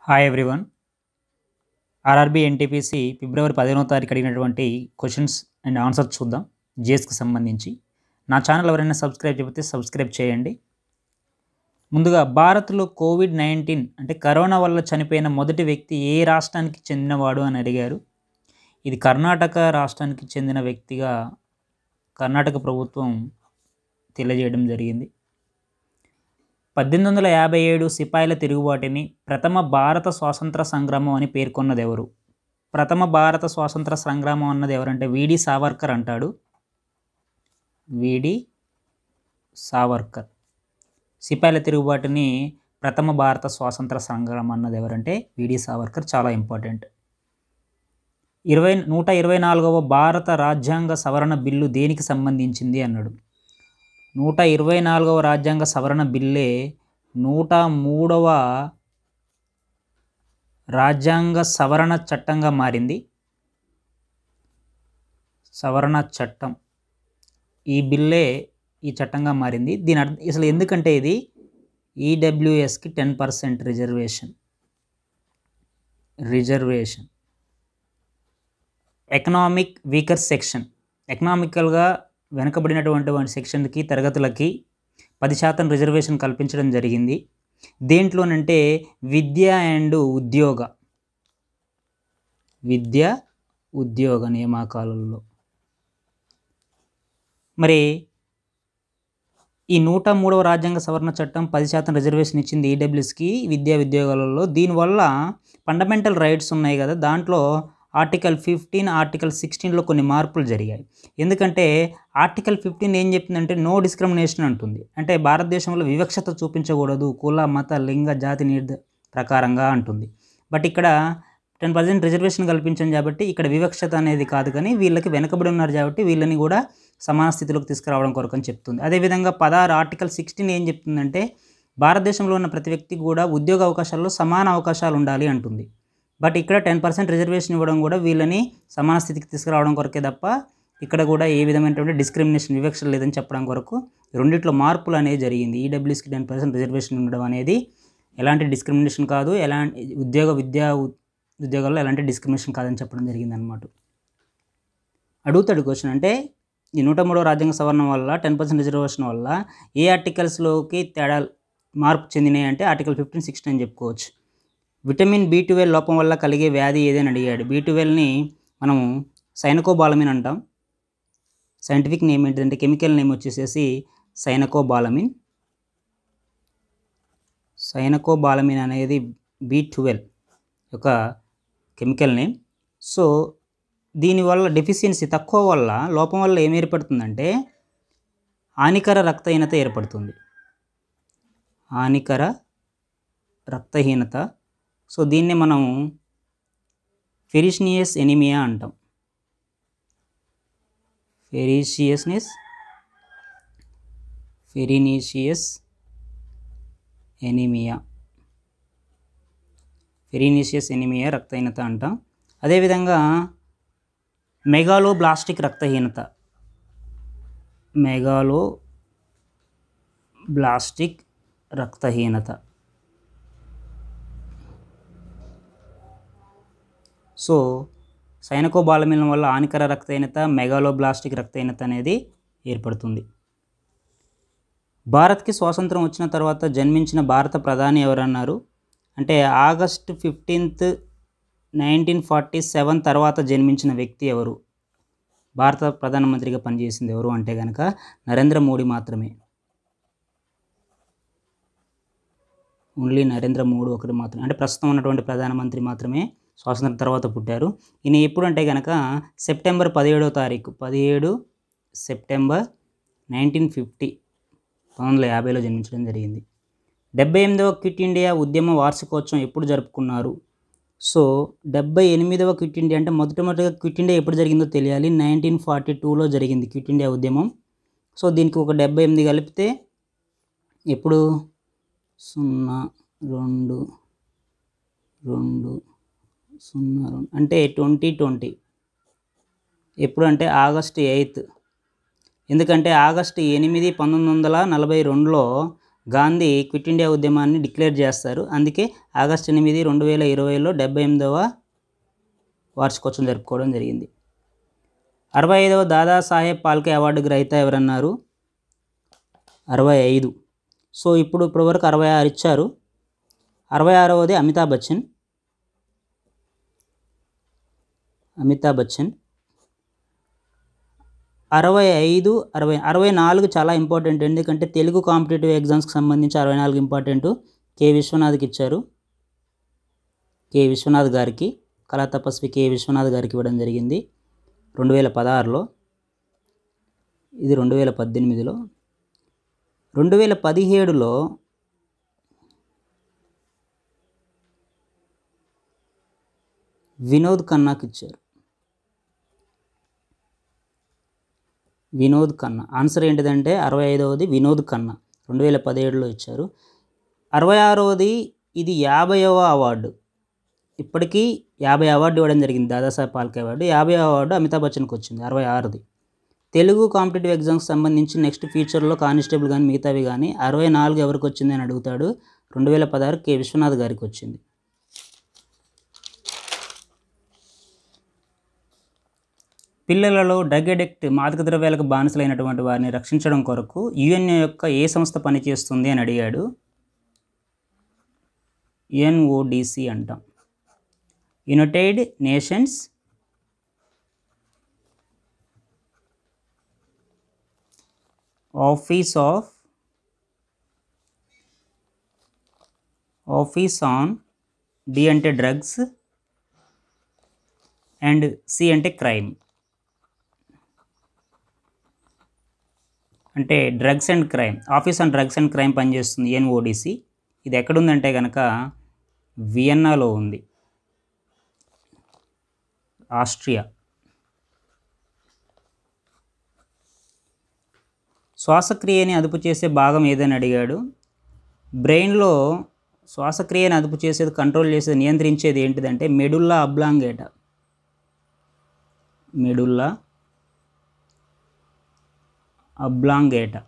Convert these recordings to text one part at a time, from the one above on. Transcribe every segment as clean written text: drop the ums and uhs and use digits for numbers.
Hi everyone. RRB NTPC ఫిబ్రవరి 15వ తారీఖు అడిగినటువంటి క్వశ్చన్స్ అండ్ ఆన్సర్స్ చూద్దాం జిఎస్కి సంబంధించి. నా ఛానల్ ఎవరైనా సబ్స్క్రైబ్ చేయకపోతే సబ్స్క్రైబ్ చేయండి. ముందుగా భారత్లో కోవిడ్-19 అంటే కరోనా వల్ల చనిపోయిన మొదటి వ్యక్తి ఏ రాష్ట్రానికి చెందినవాడు అని అడిగారు. ఇది కర్ణాటక రాష్ట్రానికి చెందిన వ్యక్తిగా కర్ణాటక ప్రభుత్వం తెలియజేయడం జరిగింది. 1857 సిపాయిల తిరుగుబాటుని ప్రథమ భారత స్వాతంత్ర సంగ్రామం అని పేర్కొన్నది ఎవరు? ప్రథమ భారత స్వాతంత్ర సంగ్రామం అన్నది ఎవరంటే విడి సావర్కర్ అంటాడు. విడి సావర్కర్. సిపాయిల తిరుగుబాటుని ప్రథమ భారత స్వాతంత్ర సంగ్రామం అన్నది ఎవరంటే విడి సావర్కర్. చాలా ఇంపార్టెంట్. 124వ భారత రాజ్యాంగ సవరణ బిల్లు దేనికి సంబంధించింది అన్నాడు. 124వ రాజ్యాంగ సవరణ బిల్లే 103వ రాజ్యాంగ సవరణ చట్టంగా మారింది. సవరణ చట్టం ఈ బిల్లే ఈ చట్టంగా మారింది. దీని అసలు ఎందుకంటే ఇది ఈడబ్ల్యూఎస్కి 10% రిజర్వేషన్. ఎకనామిక్ వీకర్ సెక్షన్, ఎకనామికల్గా వెనుకబడినటువంటి సెక్షన్కి తరగతులకి 10% రిజర్వేషన్ కల్పించడం జరిగింది. దేంట్లోనంటే విద్య అండ్ ఉద్యోగ నియామకాలలో. మరి ఈ 103వ రాజ్యాంగ సవరణ చట్టం 10% రిజర్వేషన్ ఇచ్చింది ఈడబ్ల్యూఎస్కి విద్యా ఉద్యోగాలలో. దీనివల్ల ఫండమెంటల్ రైట్స్ ఉన్నాయి కదా, దాంట్లో ఆర్టికల్ 15, ఆర్టికల్ 16లో కొన్ని మార్పులు జరిగాయి. ఎందుకంటే ఆర్టికల్ 15 ఏం చెప్తుందంటే నో డిస్క్రిమినేషన్ అంటుంది. అంటే భారతదేశంలో వివక్షత చూపించకూడదు కుల, మత, లింగ, జాతి ప్రకారంగా అంటుంది. బట్ ఇక్కడ 10% రిజర్వేషన్ కల్పించాం కాబట్టి ఇక్కడ వివక్షత అనేది కాదు, కానీ వీళ్ళకి వెనకబడి ఉన్నారు కాబట్టి వీళ్ళని కూడా సమాన స్థితిలోకి తీసుకురావడం కొరకు అని చెప్తుంది. అదేవిధంగా 16 ఆర్టికల్ 16 ఏం చెప్తుందంటే భారతదేశంలో ఉన్న ప్రతి వ్యక్తికి కూడా ఉద్యోగ అవకాశాల్లో సమాన అవకాశాలు ఉండాలి అంటుంది. బట్ ఇక్కడ 10% రిజర్వేషన్ ఇవ్వడం కూడా వీళ్ళని సమాన స్థితికి తీసుకురావడం కొరకే తప్ప ఇక్కడ కూడా ఏ విధమైనటువంటి డిస్క్రిమినేషన్, వివక్ష లేదని చెప్పడం కొరకు రెండిట్లో మార్పులు అనేది జరిగింది. ఈడబ్ల్యూఎస్కి 10% రిజర్వేషన్ ఉండడం అనేది ఎలాంటి డిస్క్రిమినేషన్ కాదు, ఎలాంటి ఉద్యోగాల్లో ఎలాంటి డిస్క్రిమినేషన్ కాదని చెప్పడం జరిగింది అన్నమాట. అడుగుతాడు క్వశ్చన్, అంటే ఈ 103వ రాజ్యాంగ సవరణ వల్ల 10% రిజర్వేషన్ వల్ల ఏ ఆర్టికల్స్లోకి తేడా మార్పు చెందినాయి అంటే ఆర్టికల్ 15, 16 అని చెప్పుకోవచ్చు. విటమిన్ B12 లోపం వల్ల కలిగే వ్యాధి ఏదని అడిగాడు. B12ని మనం సైనకోబాలమిన్ అంటాం. సైంటిఫిక్ నేమ్ ఏంటంటే కెమికల్ నేమ్ వచ్చేసేసి సైనకోబాలమిన్. సైనకోబాలమిన్ అనేది B12 యొక్క కెమికల్ నేమ్. సో దీనివల్ల డెఫిషియన్సీ తక్కువ వల్ల, లోపం వల్ల ఏం ఏర్పడుతుందంటే హానికర రక్తహీనత ఏర్పడుతుంది. హానికర రక్తహీనత. సో దీన్ని మనం ఫెరిషియస్ ఎనీమియా అంటాం. ఫెరిషియస్ ఎనీమియా రక్తహీనత అంటాం. అదేవిధంగా మెగాలోబ్లాస్టిక్ రక్తహీనత. సో సైనకోబాలమిన్ వల్ల హానికర రక్తహీనత, మెగాలోబ్లాస్టిక్ రక్తహీనత అనేది ఏర్పడుతుంది. భారత్కి స్వాతంత్రం వచ్చిన తర్వాత జన్మించిన భారత ప్రధాని ఎవరన్నారు అంటే ఆగస్టు 15, 1947 తర్వాత జన్మించిన వ్యక్తి ఎవరు? భారత ప్రధానమంత్రిగా పనిచేసింది ఎవరు అంటే కనుక నరేంద్ర మోడీ మాత్రమే. ఓన్లీ నరేంద్ర మోడీ ఒకటి మాత్రమే, అంటే ప్రస్తుతం ఉన్నటువంటి ప్రధానమంత్రి మాత్రమే స్వాతంత్రం తర్వాత పుట్టారు. ఈయన ఎప్పుడు అంటే కనుక సెప్టెంబర్ 17వ తారీఖు 17 సెప్టెంబర్ 1950 1950లో జన్మించడం జరిగింది. 78వ క్విట్ ఇండియా ఉద్యమ వార్షికోత్సవం ఎప్పుడు జరుపుకున్నారు? సో 78వ క్విట్ ఇండియా అంటే మొట్టమొదటిగా క్విట్ ఇండియా ఎప్పుడు జరిగిందో తెలియాలి. 1942లో జరిగింది క్విట్ ఇండియా ఉద్యమం. సో దీనికి ఒక 78 కలిపితే ఎప్పుడు 02 అంటే 2020. ఎప్పుడు అంటే ఆగస్టు 8. ఎందుకంటే ఆగస్టు 8, 1942లో గాంధీ క్విట్ ఇండియా ఉద్యమాన్ని డిక్లేర్ చేస్తారు. అందుకే ఆగస్టు 8, 2020లో 78వ వార్షికోత్సవం జరుపుకోవడం జరిగింది. 65వ దాదాసాహెబ్ ఫాల్కే అవార్డు గ్రహీత ఎవరన్నారు? 65. సో ఇప్పటి వరకు 66 ఇచ్చారు. 66వది అమితాబ్ బచ్చన్. 65, 64 చాలా ఇంపార్టెంట్, ఎందుకంటే తెలుగు కాంపిటేటివ్ ఎగ్జామ్స్కి సంబంధించి 64 ఇంపార్టెంట్. కె విశ్వనాథ్కి ఇచ్చారు. కె విశ్వనాథ్ గారికి, కళా తపస్వి కె విశ్వనాథ్ గారికి ఇవ్వడం జరిగింది 2016లో. ఇది 2018లో. 2017లో వినోద్ ఖన్నాకి ఇచ్చారు. వినోద్ ఖన్నా. ఆన్సర్ ఏంటిదంటే 65వది వినోద్ ఖన్నా 2017లో ఇచ్చారు. 66వది ఇది 50వ అవార్డు. ఇప్పటికీ 50 అవార్డు ఇవ్వడం జరిగింది, దాదాసాహెబ్ ఫాల్కే అవార్డు. 50వ అవార్డు అమితాబ్ బచ్చన్కి వచ్చింది 66ది. తెలుగు కాంపిటేటివ్ ఎగ్జామ్స్కి సంబంధించి నెక్స్ట్ ఫ్యూచర్లో కానిస్టేబుల్ కానీ మిగతావి కానీ 64 ఎవరికి వచ్చింది అని అడుగుతాడు. 2016 కె విశ్వనాథ్ గారికి వచ్చింది. పిల్లలలో డ్రగ్ అడిక్ట్ మాదక ద్రవ్యాలకు బానిసలైనటువంటి వారిని రక్షించడం కొరకు యుఎన్ఓ యొక్క ఏ సంస్థ పనిచేస్తుంది అని అడిగాడు. యుఎన్ఓడిసి అంటాం. United Nations office on D అంటే డ్రగ్స్ అండ్ సి అంటే క్రైమ్. అంటే drugs and crime, office on drugs and crime పనిచేస్తుంది యుఎన్ఓడిసి. ఇది ఎక్కడుందంటే కనుక వియన్నాలో ఉంది, ఆస్ట్రియా. శ్వాసక్రియని అదుపు చేసే భాగం ఏదని అడిగాడు. బ్రెయిన్లో శ్వాసక్రియని అదుపు చేసేది, కంట్రోల్ చేసేది, నియంత్రించేది ఏంటిదంటే medulla oblongata. Medulla oblongata.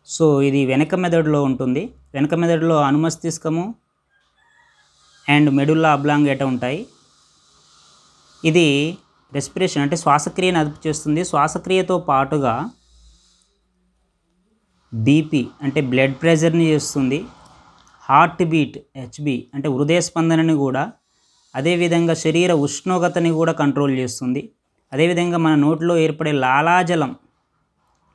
So ఇది వెనక మెదడులో ఉంటుంది. వెనక మెదడులో అనుమస్తిష్కము అండ్ మెడుల్లా అబ్లాంగేటా ఉంటాయి. ఇది రెస్పిరేషన్ అంటే శ్వాసక్రియను అదుపు చేస్తుంది. శ్వాసక్రియతో పాటుగా బీపీ అంటే బ్లడ్ ప్రెషర్ని చేస్తుంది. హార్ట్ బీట్ హెచ్బి అంటే హృదయ స్పందనని కూడా, అదేవిధంగా శరీర ఉష్ణోగ్రతని కూడా కంట్రోల్ చేస్తుంది. అదేవిధంగా మన నోట్లో ఏర్పడే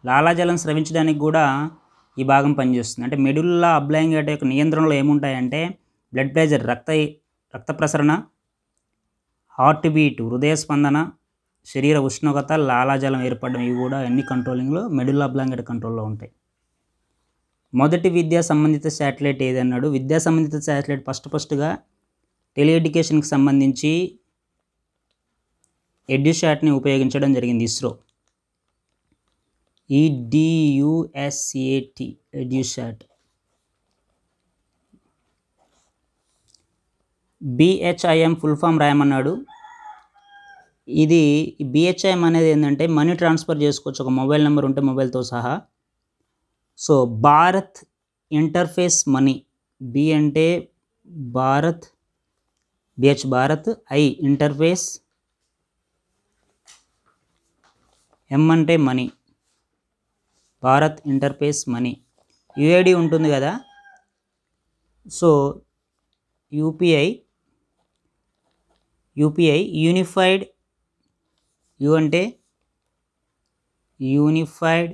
లాలాజలం స్రవించడానికి కూడా ఈ భాగం పనిచేస్తుంది. అంటే మెడుల్లా అబ్లాంగేటా యొక్క నియంత్రణలో ఏముంటాయంటే బ్లడ్ ప్రెషర్ రక్త ప్రసరణ, హార్ట్ బీట్ హృదయ స్పందన, శరీర ఉష్ణోగ్రత, లాలాజలం ఏర్పడడం, ఇవి కూడా అన్ని కంట్రోలింగ్లో మెడుల్లా అబ్లాంగేటా కంట్రోల్లో ఉంటాయి. మొదటి విద్యా సంబంధిత శాటిలైట్ ఏదన్నాడు. విద్యా సంబంధిత శాటిలైట్ ఫస్ట్గా టెలిఎడ్యుకేషన్కి సంబంధించి ఎడ్యుశాట్ని ఉపయోగించడం జరిగింది. ISRO EDUSAT Edusat. BHIM full form రాయమన్నాడు. ఇది BHIM అనేది ఏంటంటే మనీ ట్రాన్స్ఫర్ చేసుకోవచ్చు, ఒక మొబైల్ నెంబర్ ఉంటే మొబైల్తో సహా. So Bharat interface money. B అంటే Bharat, BH Bharat, I interface, M అంటే money, Bharat interface money. UID ఉంటుంది కదా. సో యూపీఐ యూనిఫైడ్, యు అంటే యూనిఫైడ్,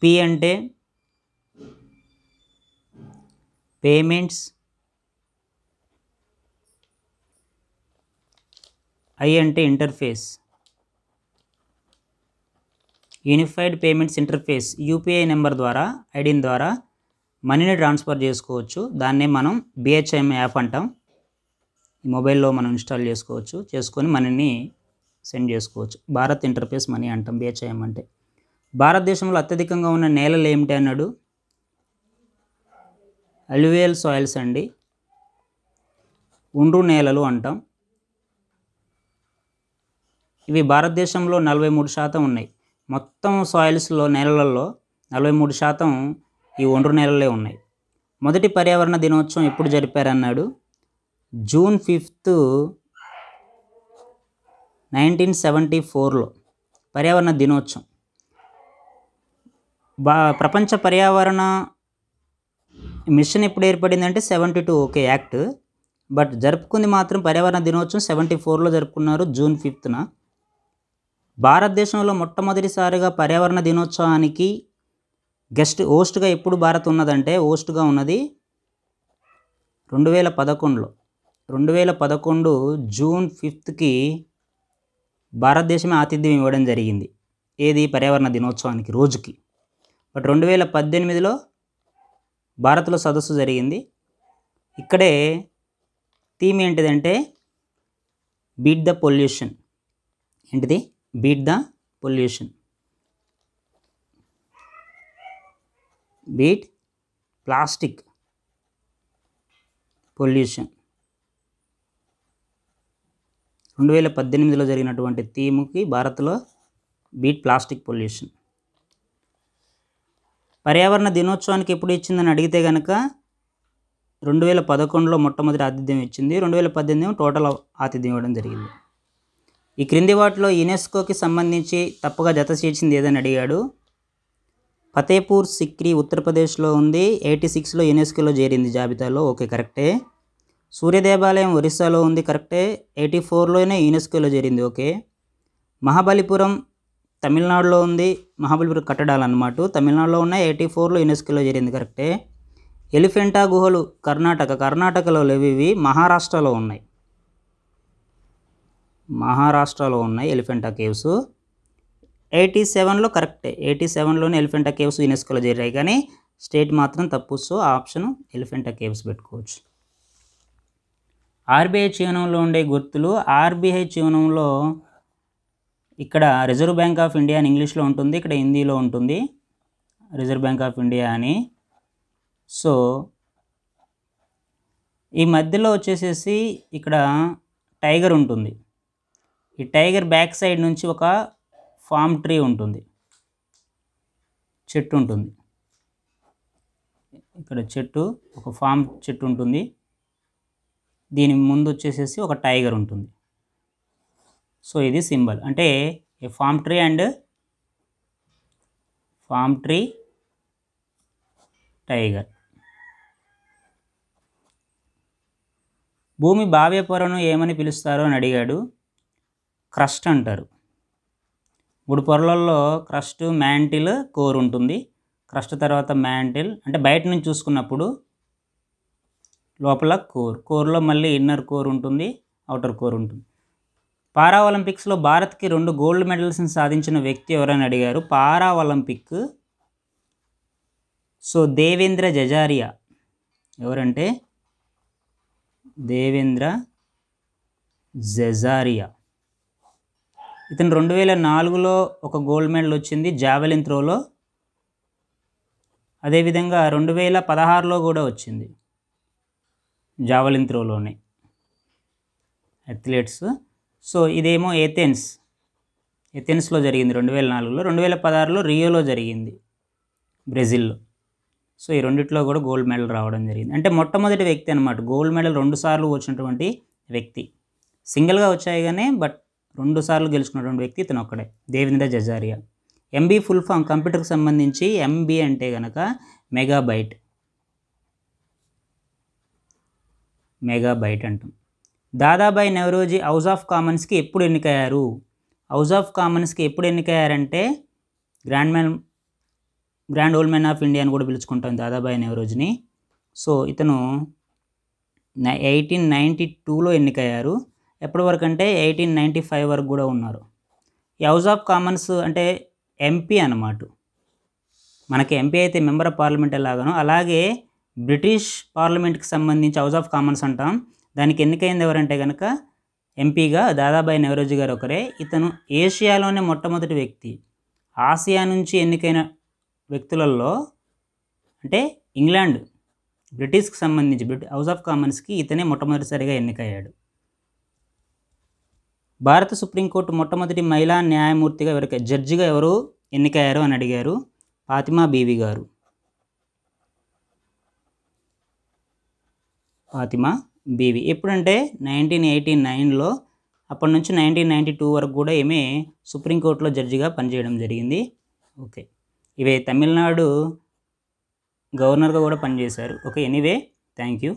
P అంటే పేమెంట్స్, I అంటే interface. Unified payments interface UPI number ద్వారా, ఐడిన్ ద్వారా మనీని ట్రాన్స్ఫర్ చేసుకోవచ్చు. దాన్నే మనం BHIM యాప్ అంటాం. ఈ మొబైల్లో మనం ఇన్స్టాల్ చేసుకోవచ్చు, చేసుకొని మనీని సెండ్ చేసుకోవచ్చు. భారత్ ఇంటర్ఫేస్ మనీ అంటాం BHIM అంటే. భారతదేశంలో అత్యధికంగా ఉన్న నేలలు ఏమిటి అన్నాడు. అల్యూవియల్ సాయిల్స్ అండి, ఒండ్రు నేలలు అంటాం. ఇవి భారతదేశంలో 43% ఉన్నాయి. మొత్తం సాయిల్స్లో నేలలలో 43% ఈ ఒండ్రు నేలలే ఉన్నాయి. మొదటి పర్యావరణ దినోత్సవం ఎప్పుడు జరిపారన్నాడు. జూన్ 5, 1974లో పర్యావరణ దినోత్సవం. ప్రపంచ పర్యావరణ మిషన్ ఎప్పుడు ఏర్పడిందంటే 72 ఓకే యాక్ట్, బట్ జరుపుకుంది మాత్రం పర్యావరణ దినోత్సవం 74లో జరుపుకున్నారు జూన్ 5న. భారతదేశంలో మొట్టమొదటిసారిగా పర్యావరణ దినోత్సవానికి హోస్ట్గా ఎప్పుడు భారత్ ఉన్నదంటే హోస్ట్గా ఉన్నది 2011లో. 2011 జూన్ 5కి భారతదేశమే ఆతిథ్యం ఇవ్వడం జరిగింది. ఏది పర్యావరణ దినోత్సవానికి రోజుకి. బట్ 2018లో భారత్లో సదస్సు జరిగింది. ఇక్కడే థీమ్ ఏంటిదంటే బీట్ ద పొల్యూషన్. ఏంటిది? Beat the pollution. Beat plastic pollution. 2018లో జరిగినటువంటి థీమ్కి భారత్లో బీట్ ప్లాస్టిక్ పొల్యూషన్. పర్యావరణ దినోత్సవానికి ఎప్పుడు ఇచ్చిందని అడిగితే కనుక 2011లో మొట్టమొదటి ఆతిథ్యం ఇచ్చింది. 2018 టోటల్ ఆతిథ్యం ఇవ్వడం జరిగింది. ఈ క్రింది వాటిలో యునెస్కోకి సంబంధించి తప్పుగా జత చేర్చింది ఏదని అడిగాడు. ఫతేపూర్ సిక్రీ ఉత్తరప్రదేశ్లో ఉంది. 86లో యునెస్కోలో చేరింది జాబితాలో. ఓకే, కరెక్టే. సూర్యదేవాలయం ఒరిస్సాలో ఉంది. కరెక్టే. 84లోనే యునెస్కోలో చేరింది. ఓకే. మహాబలిపురం తమిళనాడులో ఉంది. మహాబలిపురం కట్టడాలు అన్నమాట తమిళనాడులో ఉన్నాయి. 84లో యునెస్కోలో చేరింది. కరెక్టే. ఎలిఫెంటా గుహలు కర్ణాటకలో లేవు, ఇవి మహారాష్ట్రలో ఉన్నాయి. మహారాష్ట్రలో ఉన్నాయి ఎలిఫెంటా కేవ్స్. 87లో కరెక్టే. 87లోనే ఎలిఫెంటా కేవ్స్ యునెస్కోలో చేరాయి, కానీ స్టేట్ మాత్రం తప్పు. సో ఆప్షన్ ఎలిఫెంటా కేవ్స్ పెట్టుకోవచ్చు. ఆర్బీఐ చిహ్నంలో ఉండే గుర్తులు. ఆర్బీఐ చిహ్నంలో ఇక్కడ రిజర్వ్ బ్యాంక్ ఆఫ్ ఇండియా అని ఇంగ్లీష్లో ఉంటుంది, ఇక్కడ హిందీలో ఉంటుంది రిజర్వ్ బ్యాంక్ ఆఫ్ ఇండియా అని. సో ఈ మధ్యలో వచ్చేసేసి ఇక్కడ టైగర్ ఉంటుంది. ఈ టైగర్ బ్యాక్ సైడ్ నుంచి ఒక ఫామ్ ట్రీ ఉంటుంది, చెట్టు ఉంటుంది. ఇక్కడ చెట్టు, ఒక ఫామ్ చెట్టు ఉంటుంది. దీని ముందు వచ్చేసేసి ఒక టైగర్ ఉంటుంది. సో ఇది సింబల్, అంటే a palm tree and palm tree tiger. భూమి బాహ్య పొరను ఏమని పిలుస్తారు అని అడిగాడు. క్రస్ట్ అంటారు. 3 పొరలలో క్రస్ట్, మ్యాంటిల్, కోర్ ఉంటుంది. క్రస్ట్ తర్వాత మ్యాంటిల్, అంటే బయట నుంచి చూసుకున్నప్పుడు లోపల కోర్లో మళ్ళీ ఇన్నర్ కోర్ ఉంటుంది, అవుటర్ కోర్ ఉంటుంది. పారా ఒలింపిక్స్లో భారత్కి 2 గోల్డ్ మెడల్స్ని సాధించిన వ్యక్తి ఎవరని అడిగారు. పారా ఒలింపిక్ సో దేవేంద్ర జజారియా. ఎవరంటే దేవేంద్ర జజారియా. ఇతను 2004లో ఒక గోల్డ్ మెడల్ వచ్చింది జావెలిన్ త్రోలో. అదేవిధంగా 2016లో కూడా వచ్చింది జావెలిన్ త్రోలోనే అథ్లెట్స్. సో ఇదేమో ఏథెన్స్లో జరిగింది 2004లో. 2016లో రియోలో జరిగింది బ్రెజిల్లో. సో ఈ రెండిట్లో కూడా గోల్డ్ మెడల్ రావడం జరిగింది. అంటే మొట్టమొదటి వ్యక్తి అనమాట గోల్డ్ మెడల్ 2 సార్లు వచ్చినటువంటి వ్యక్తి. సింగిల్గా వచ్చాయి కానీ బట్ 2 సార్లు గెలుచుకున్నటువంటి వ్యక్తి ఇతను ఒక్కడే, Devendra Jhajharia. MB full form కంప్యూటర్కి సంబంధించి ఎంబీ అంటే కనుక మెగాబైట్ అంటాం. దాదాబాయి నవరోజీ హౌస్ ఆఫ్ కామన్స్కి ఎప్పుడు ఎన్నికయ్యారు. హౌస్ ఆఫ్ కామన్స్కి ఎప్పుడు ఎన్నికయ్యారంటే grand old man of India అని కూడా పిలుచుకుంటాం దాదాబాయి నవరోజీని. సో ఇతను 1892లో ఎన్నికయ్యారు. ఎప్పటి వరకు అంటే 1895 వరకు కూడా ఉన్నారు. ఈ హౌస్ ఆఫ్ కామన్స్ అంటే ఎంపీ అన్నమాట. మనకి ఎంపీ అయితే మెంబర్ ఆఫ్ పార్లమెంట్ ఎలాగానో అలాగే బ్రిటిష్ పార్లమెంట్కి సంబంధించి హౌస్ ఆఫ్ కామన్స్ అంటాం. దానికి ఎన్నికైంది ఎవరంటే కనుక ఎంపీగా దాదాబాయి నవరోజీ గారు ఒకరే. ఇతను ఏషియాలోనే మొట్టమొదటి వ్యక్తి. ఆసియా నుంచి ఎన్నికైన వ్యక్తులలో అంటే ఇంగ్లాండ్ బ్రిటిష్కి సంబంధించి హౌస్ ఆఫ్ కామన్స్కి ఇతనే మొట్టమొదటిసారిగా ఎన్నికయ్యాడు. భారత సుప్రీంకోర్టు మొట్టమొదటి మహిళా న్యాయమూర్తిగా జడ్జిగా ఎవరు ఎన్నికయ్యారు అని అడిగారు. ఫాతిమా బీవి గారు. ఫాతిమా బీవి. ఎప్పుడంటే 1989లో, అప్పటి నుంచి 1992 వరకు కూడా ఈమె సుప్రీంకోర్టులో జడ్జిగా పనిచేయడం జరిగింది. ఓకే, ఇవే తమిళనాడు గవర్నర్గా కూడా పనిచేశారు. Okay, anyway thank you.